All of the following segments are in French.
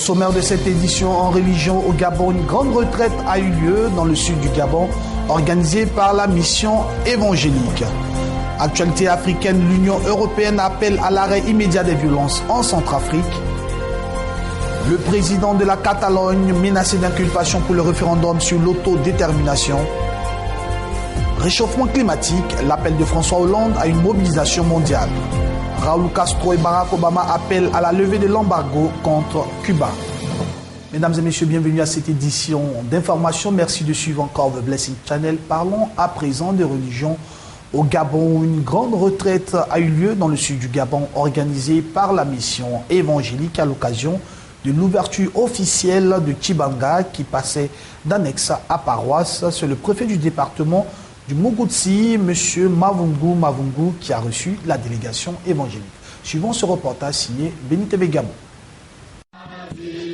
Au sommaire de cette édition en religion au Gabon, une grande retraite a eu lieu dans le sud du Gabon, organisée par la mission évangélique. Actualité africaine, l'Union européenne appelle à l'arrêt immédiat des violences en Centrafrique. Le président de la Catalogne menacé d'inculpation pour le référendum sur l'autodétermination. Réchauffement climatique, l'appel de François Hollande à une mobilisation mondiale. Raúl Castro et Barack Obama appellent à la levée de l'embargo contre Cuba. Mesdames et messieurs, bienvenue à cette édition d'information. Merci de suivre encore The Blessing Channel. Parlons à présent de religion au Gabon. Une grande retraite a eu lieu dans le sud du Gabon, organisée par la mission évangélique à l'occasion de l'ouverture officielle de Tchibanga qui passait d'annexe à paroisse. C'est le préfet du département du Mougouti, M. Mavungu, qui a reçu la délégation évangélique. Suivons ce reportage signé Benite Gabon.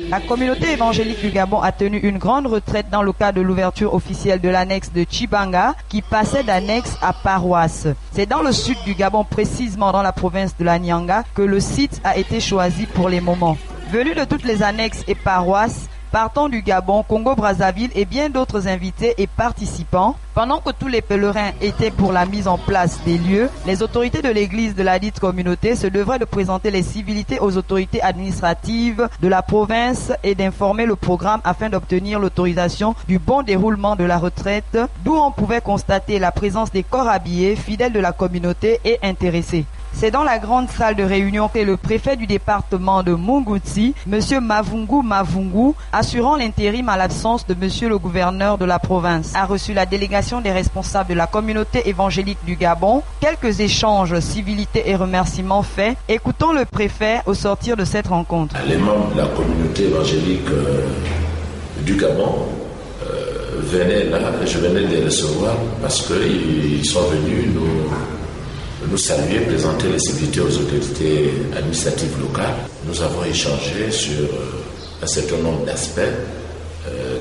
La communauté évangélique du Gabon a tenu une grande retraite dans le cadre de l'ouverture officielle de l'annexe de Tchibanga qui passait d'annexe à paroisse. C'est dans le sud du Gabon, précisément dans la province de la Nyanga, que le site a été choisi pour les moments. Venus de toutes les annexes et paroisses, partant du Gabon, Congo-Brazzaville et bien d'autres invités et participants, pendant que tous les pèlerins étaient pour la mise en place des lieux, les autorités de l'église de la dite communauté se devraient de présenter les civilités aux autorités administratives de la province et d'informer le programme afin d'obtenir l'autorisation du bon déroulement de la retraite, d'où on pouvait constater la présence des corps habillés, fidèles de la communauté et intéressés. C'est dans la grande salle de réunion que le préfet du département de Mougouti, M. Mavungu, assurant l'intérim à l'absence de M. le gouverneur de la province, a reçu la délégation des responsables de la communauté évangélique du Gabon. Quelques échanges, civilités et remerciements faits. Écoutons le préfet au sortir de cette rencontre. Les membres de la communauté évangélique du Gabon venaient là, je venais de les recevoir parce qu'ils sont venus nous saluer, présenter les civilités aux autorités administratives locales. Nous avons échangé sur un certain nombre d'aspects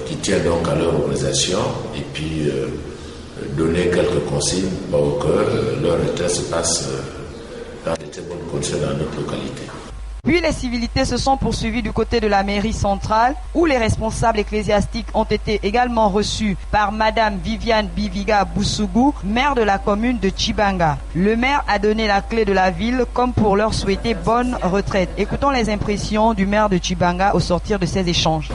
qui tiennent donc à leur organisation et puis donner quelques consignes pour que leur retraite se passe dans de très bonnes conditions dans notre localité. Puis les civilités se sont poursuivies du côté de la mairie centrale où les responsables ecclésiastiques ont été également reçus par Madame Viviane Biviga Boussougou, maire de la commune de Tchibanga. Le maire a donné la clé de la ville comme pour leur souhaiter bonne retraite. Écoutons les impressions du maire de Tchibanga au sortir de ces échanges.